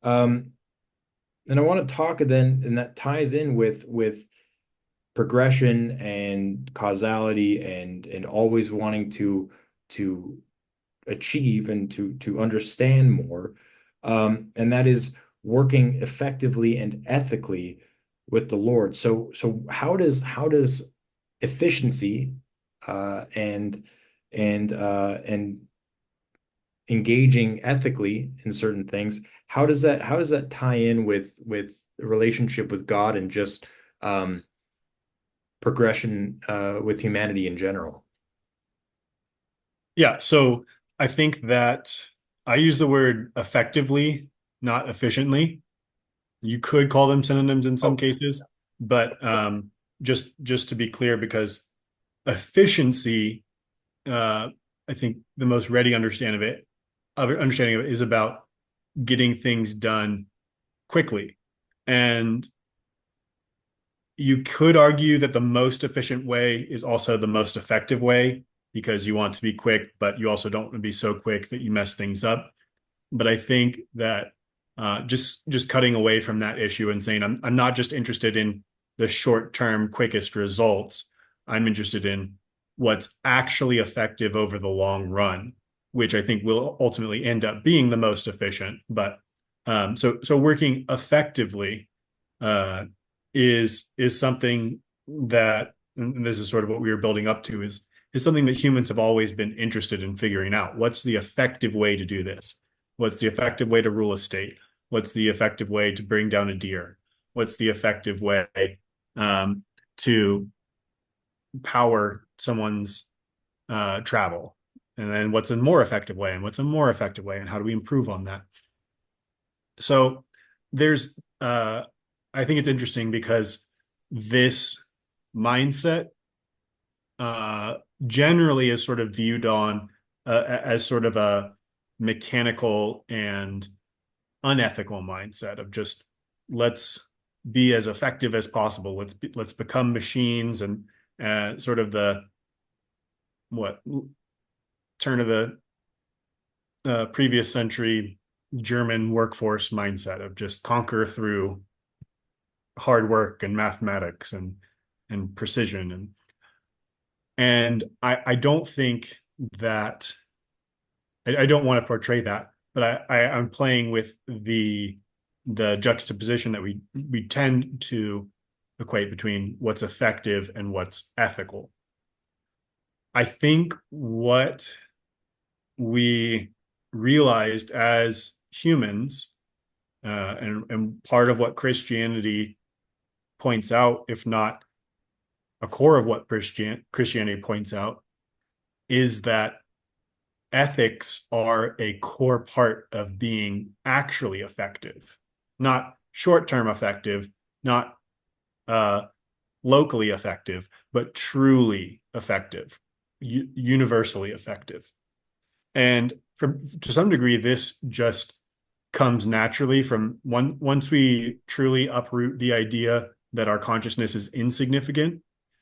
Um, and I want to talk then, and that ties in with progression and causality and always wanting to achieve and to understand more. And that is working effectively and ethically with the Lord. So how does efficiency and engaging ethically in certain things, how does that tie in with the relationship with God and just um, progression with humanity in general? Yeah, so I think that I use the word effectively, not efficiently. You could call them synonyms in some Oh, cases, but just to be clear, because efficiency, uh, I think the most ready understanding of it is about getting things done quickly. And you could argue that the most efficient way is also the most effective way because you want to be quick, but you also don't want to be so quick that you mess things up. But I think that just cutting away from that issue and saying I'm not just interested in the short term quickest results. I'm interested in what's actually effective over the long run, which I think will ultimately end up being the most efficient. But so working effectively uh, is something that, and this is sort of what we were building up to, is something that humans have always been interested in figuring out. What's the effective way to do this? What's the effective way to rule a state? What's the effective way to bring down a deer? What's the effective way um, to power someone's travel? And then what's a more effective way? And what's a more effective way? And how do we improve on that? So there's, I think it's interesting because this mindset uh, generally is sort of viewed on as sort of a mechanical and unethical mindset of just let's be as effective as possible. Let's become machines and sort of the what turn of the previous century German workforce mindset of just conquer through hard work and mathematics and precision and I don't think that I don't want to portray that, but I'm playing with the juxtaposition that we tend to equate between what's effective and what's ethical. I think what we realized as humans, and part of what Christianity points out, if not a core of what Christianity points out, is that ethics are a core part of being actually effective, not short term effective, not uh, locally effective, but truly effective, universally effective. And to some degree, this just comes naturally from once we truly uproot the idea that our consciousness is insignificant,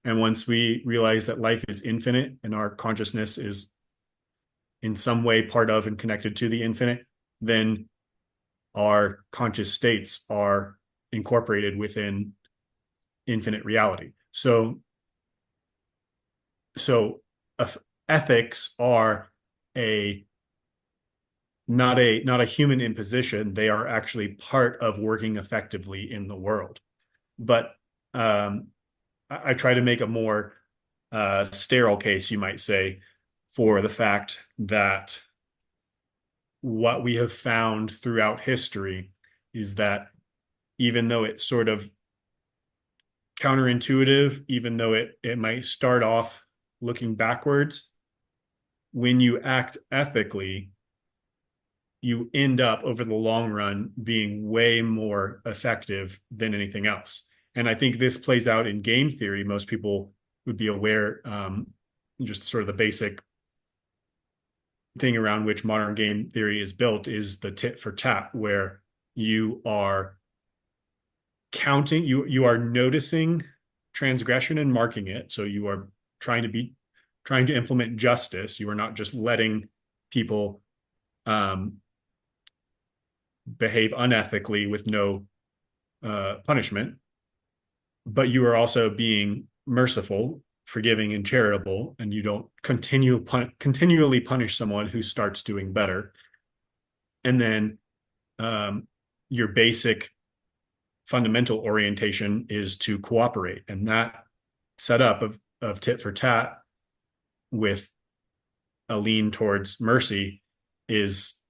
and once we realize that life is infinite and our consciousness is in some way part of and connected to the infinite, then our conscious states are incorporated within infinite reality. So ethics are a not a human imposition. They are actually part of working effectively in the world. But I try to make a more sterile case, you might say, for the fact that what we have found throughout history is that even though it's sort of counterintuitive, even though it might start off looking backwards, when you act ethically, you end up over the long run being way more effective than anything else. And I think this plays out in game theory. Most people would be aware, just sort of the basic thing around which modern game theory is built is the tit for tat, where you are counting, you are noticing transgression and marking it. So you are trying to implement justice. You are not just letting people um, behave unethically with no punishment, but you are also being merciful, forgiving, and charitable, and you don't continually punish someone who starts doing better. And then um, your basic fundamental orientation is to cooperate, and that setup of tit for tat with a lean towards mercy is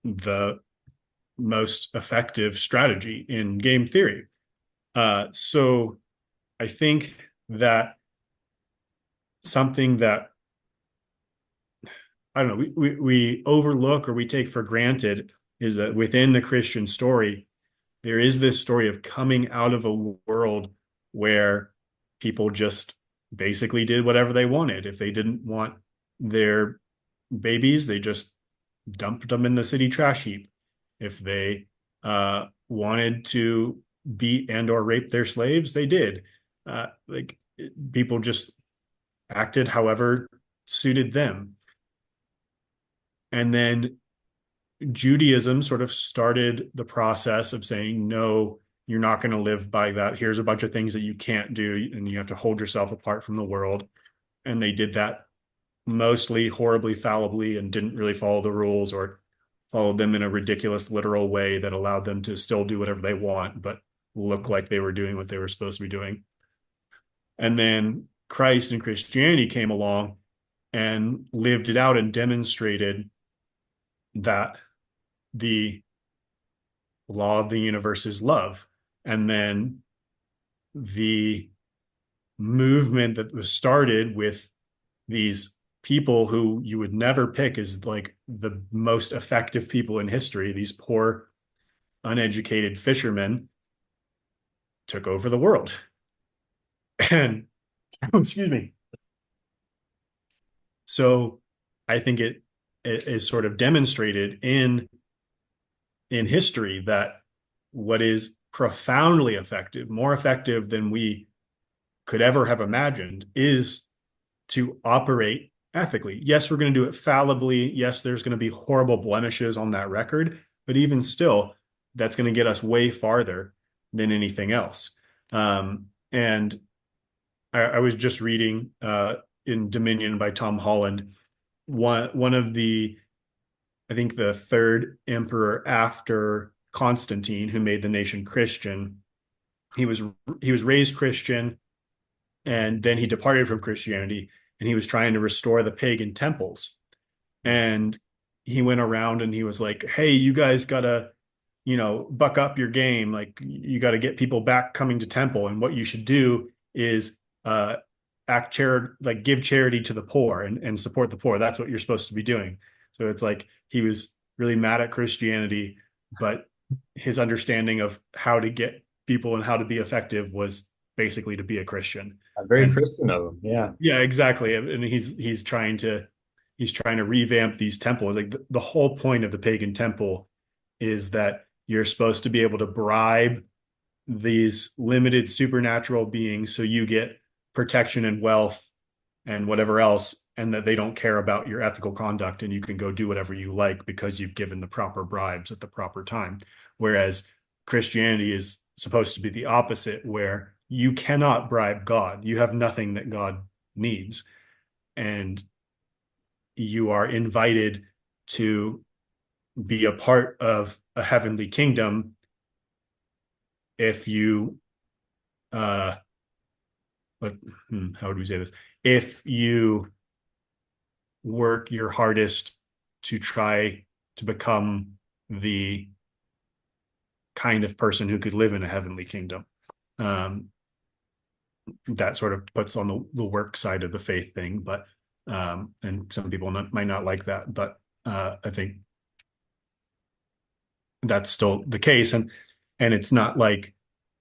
the most effective strategy in game theory. So I think that something that I don't know we overlook or we take for granted is that within the Christian story, there is this story of coming out of a world where people just basically did whatever they wanted. If they didn't want their babies, they just dumped them in the city trash heap. If they wanted to beat and or rape their slaves, they did. Like people just acted however suited them. And then Judaism sort of started the process of saying, no, you're not going to live by that. Here's a bunch of things that you can't do, and you have to hold yourself apart from the world. And they did that mostly horribly fallibly and didn't really follow the rules or followed them in a ridiculous literal way that allowed them to still do whatever they want, but look like they were doing what they were supposed to be doing. And then Christ and Christianity came along and lived it out and demonstrated that the law of the universe is love. And then the movement that was started with these people who you would never pick as like the most effective people in history, these poor, uneducated fishermen, took over the world. And excuse me. So I think it is sort of demonstrated in history that what is profoundly effective, more effective than we could ever have imagined, is to operate ethically. Yes, we're going to do it fallibly. Yes, there's going to be horrible blemishes on that record, but even still, that's going to get us way farther than anything else. And I was just reading in Dominion by Tom Holland, one of the, I think the third emperor after Constantine, who made the nation Christian. He was he was raised Christian, and then he departed from Christianity, and he was trying to restore the pagan temples. And he went around and he was like, "Hey, you guys gotta, buck up your game. Like, you got to get people back coming to temple. And what you should do is like give charity to the poor and support the poor. That's what you're supposed to be doing." So it's like he was really mad at Christianity, but his understanding of how to get people and how to be effective was basically to be a Christian. Very And Christian of them. Yeah. yeah, exactly. And he's trying to revamp these temples. Like the whole point of the pagan temple is that you're supposed to be able to bribe these limited supernatural beings so you get protection and wealth and whatever else, and that they don't care about your ethical conduct and you can go do whatever you like because you've given the proper bribes at the proper time. Whereas Christianity is supposed to be the opposite, where you cannot bribe God. You have nothing that God needs. And you are invited to be a part of a heavenly kingdom if you but how would we say this? If you work your hardest to try to become the kind of person who could live in a heavenly kingdom. Um, that sort of puts on the work side of the faith thing, but and some people might not like that, but I think that's still the case, and it's not like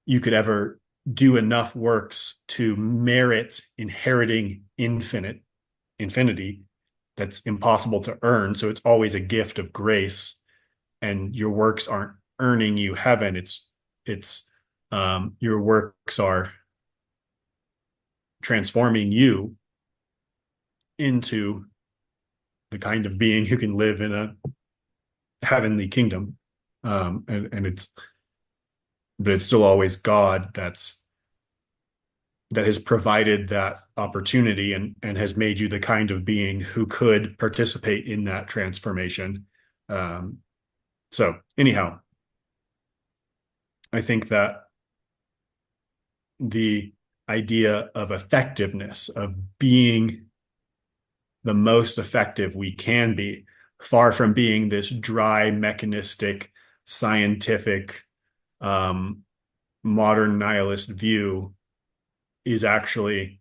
you could ever do enough works to merit inheriting infinity. That's impossible to earn, so it's always a gift of grace, and your works aren't earning you heaven. It's your works are transforming you into the kind of being who can live in a heavenly kingdom. And but it's still always God that has provided that opportunity and has made you the kind of being who could participate in that transformation. Um, so anyhow, I think that the idea of effectiveness, of being the most effective we can be, far from being this dry, mechanistic, scientific, um, modern nihilist view, is actually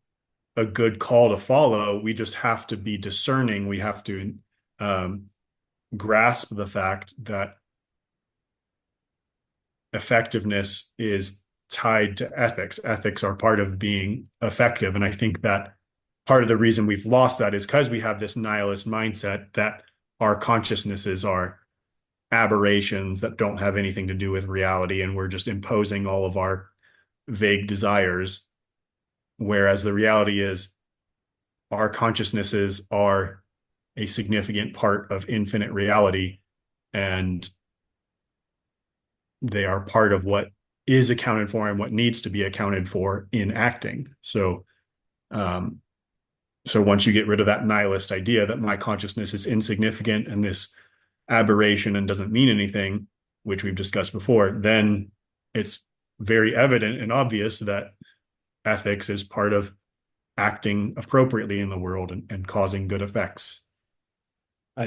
a good call to follow. We just have to be discerning. We have to um, grasp the fact that effectiveness is tied to ethics. Ethics are part of being effective. And I think that part of the reason we've lost that is because we have this nihilist mindset that our consciousnesses are aberrations that don't have anything to do with reality. And we're just imposing all of our vague desires. Whereas the reality is our consciousnesses are a significant part of infinite reality. And they are part of what is accounted for and what needs to be accounted for in acting. Um, so once you get rid of that nihilist idea that my consciousness is insignificant and this aberration and doesn't mean anything, which we've discussed before, then it's very evident and obvious that ethics is part of acting appropriately in the world and causing good effects. I